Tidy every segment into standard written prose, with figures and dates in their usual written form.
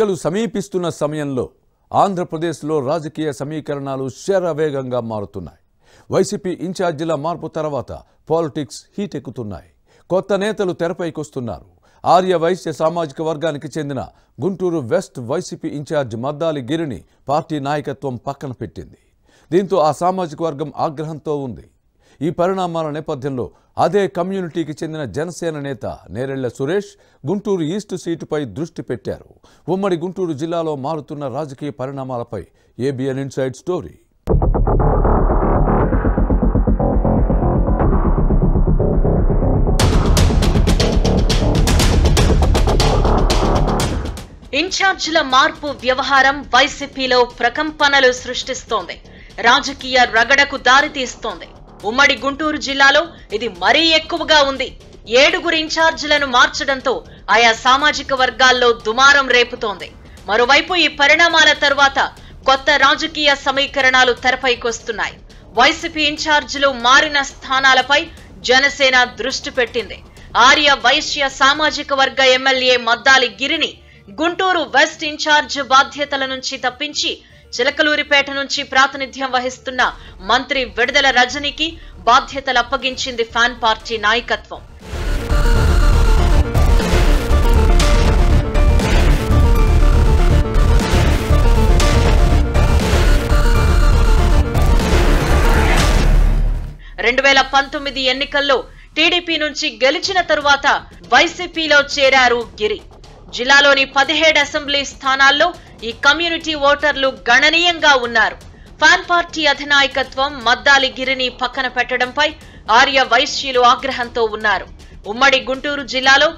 సమీపిస్తున్న సమయంలో ఆంధ్రప్రదేశ్లో రాజకీయ సమీకరణాలు శరవేగంగా మారుతున్నాయి. వైసీపీ ఇన్ఛార్జీల మార్పు తర్వాత పాలిటిక్స్ హీట్ ఎక్కుతున్నాయి. కొత్త నేతలు తెరపైకొస్తున్నారు. ఆర్య వైశ్య సామాజిక వర్గానికి చెందిన గుంటూరు వెస్ట్ వైసీపీ ఇన్ఛార్జ్ మద్దాలి గిరిని పార్టీ నాయకత్వం పక్కన పెట్టింది. దీంతో ఆ సామాజిక వర్గం ఆగ్రహంతో ఉంది. ఈ పరిణామాల నేపథ్యంలో అదే కమ్యూనిటీకి చెందిన జనసేన నేత నేరెళ్ల సురేష్ గుంటూరు ఈస్ట్ సీటుపై దృష్టి పెట్టారు. ఉమ్మడి గుంటూరు జిల్లాలో మారుతున్న రాజకీయ పరిణామాలపై ఏబిఎన్ ఇన్సైడ్ స్టోరీ. ఇన్ఛార్జీల మార్పు వ్యవహారం వైసీపీలో ప్రకంపనలు సృష్టిస్తోంది. రాజకీయ రగడకు దారితీస్తోంది. ఉమ్మడి గుంటూరు జిల్లాలో ఇది మరీ ఎక్కువగా ఉంది. 7 ఇన్ఛార్జీలను మార్చడంతో ఆయా సామాజిక వర్గాల్లో దుమారం రేపుతోంది. మరోవైపు ఈ పరిణామాల తర్వాత కొత్త రాజకీయ సమీకరణాలు తెరపైకొస్తున్నాయి. వైసీపీ ఇన్ఛార్జీలు మారిన స్థానాలపై జనసేన దృష్టి పెట్టింది. ఆర్య వైశ్య సామాజిక వర్గ ఎమ్మెల్యే మద్దాలి గిరిని గుంటూరు వెస్ట్ ఇన్ఛార్జ్ బాధ్యతల నుంచి తప్పించి చిలకలూరిపేట నుంచి ప్రాతినిధ్యం వహిస్తున్న మంత్రి విడుదల రజనీకి బాధ్యతలు అప్పగించింది ఫ్యాన్ పార్టీ నాయకత్వం. ఎన్నికల్లో టీడీపీ నుంచి గెలిచిన తరువాత వైసీపీలో చేరారు గిరి. జిల్లాలోని 17 అసెంబ్లీ స్థానాల్లో ఈ కమ్యూనిటీ ఓటర్లు గణనీయంగా ఉన్నారు. ఫ్యాన్ పార్టీ అధినాయకత్వం మద్దాలి గిరిని పక్కన పెట్టడంపై ఆర్య వైశ్యులు ఆగ్రహంతో ఉన్నారు. ఉమ్మడి గుంటూరు జిల్లాలో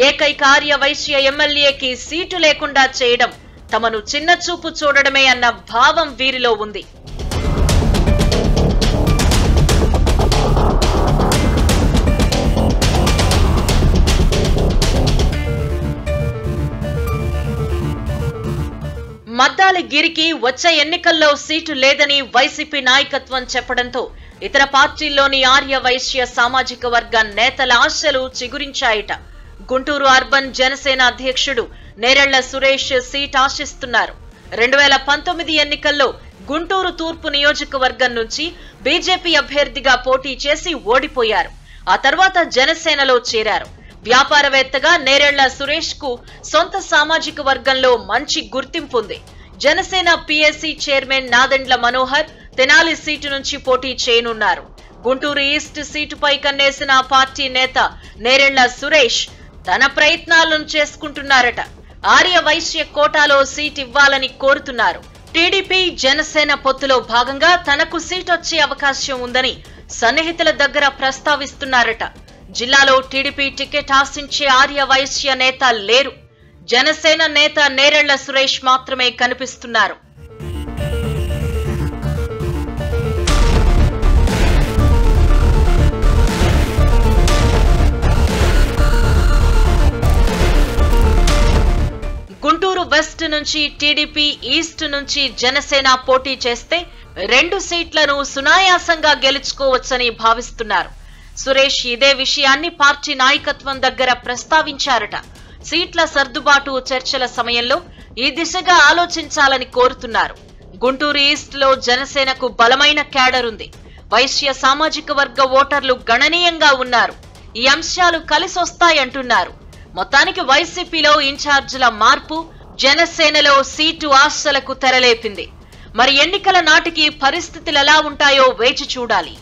ఏకైక ఆర్య వైశ్య ఎమ్మెల్యేకి సీటు లేకుండా చేయడం తమను చిన్నచూపు చూడడమే అన్న భావం వీరిలో ఉంది. మద్దాలి గిరికి వచ్చే ఎన్నికల్లో సీటు లేదని వైసీపీ నాయకత్వం చెప్పడంతో ఇతర పార్టీల్లోని ఆర్య వైశ్య సామాజిక వర్గ నేతల ఆశలు చిగురించాయట. గుంటూరు అర్బన్ జనసేన అధ్యక్షుడు నేరెళ్ల సురేష్ సీట్ ఆశిస్తున్నారు. 2019 ఎన్నికల్లో గుంటూరు తూర్పు నియోజకవర్గం నుంచి బీజేపీ అభ్యర్థిగా పోటీ చేసి ఓడిపోయారు. ఆ తర్వాత జనసేనలో చేరారు. వ్యాపారవేత్తగా నేరెళ్ల సురేష్ కు సొంత సామాజిక వర్గంలో మంచి గుర్తింపు ఉంది. Janasena PSC chairman Nadendla Manohar Tenali seat నుంచి పోటీ చేయనున్నారు. గుంటూరు ఈస్ట్ సీటుపై కన్నేసిన పార్టీ నేత నేరెళ్ల సురేష్ తన ప్రయత్నాలను చేసుకుంటున్నారట. ఆర్య వైశ్య కోటాలో సీట్ ఇవ్వాలని కోరుతున్నారు. టీడీపీ జనసేన పొత్తులో భాగంగా తనకు సీట్ వచ్చే అవకాశం ఉందని సన్నిహితుల దగ్గర ప్రస్తావిస్తున్నారట. జిల్లాలో టీడీపీ టికెట్ ఆశించే ఆర్య వైశ్య నేత లేరు. జనసేన నేత నేరెళ్ల సురేష్ మాత్రమే కనిపిస్తున్నారు. గుంటూరు వెస్ట్ నుంచి టీడీపీ, ఈస్ట్ నుంచి జనసేన పోటీ చేస్తే 2 సీట్లను సునాయాసంగా గెలుచుకోవచ్చని భావిస్తున్నారు. సురేష్ ఇదే విషయాన్ని పార్టీ నాయకత్వం దగ్గర ప్రస్తావించారట. సీట్ల సర్దుబాటు చర్చల సమయంలో ఈ దిశగా ఆలోచించాలని కోరుతున్నారు. గుంటూరు ఈస్ట్ లో జనసేనకు బలమైన క్యాడర్ ఉంది. వైశ్య సామాజిక వర్గ ఓటర్లు గణనీయంగా ఉన్నారు. ఈ అంశాలు కలిసొస్తాయంటున్నారు. మొత్తానికి వైసీపీలో ఇన్ఛార్జీల మార్పు జనసేనలో సీటు ఆశలకు తెరలేపింది. మరి ఎన్నికల నాటికి పరిస్థితులు ఎలా ఉంటాయో వేచి చూడాలి.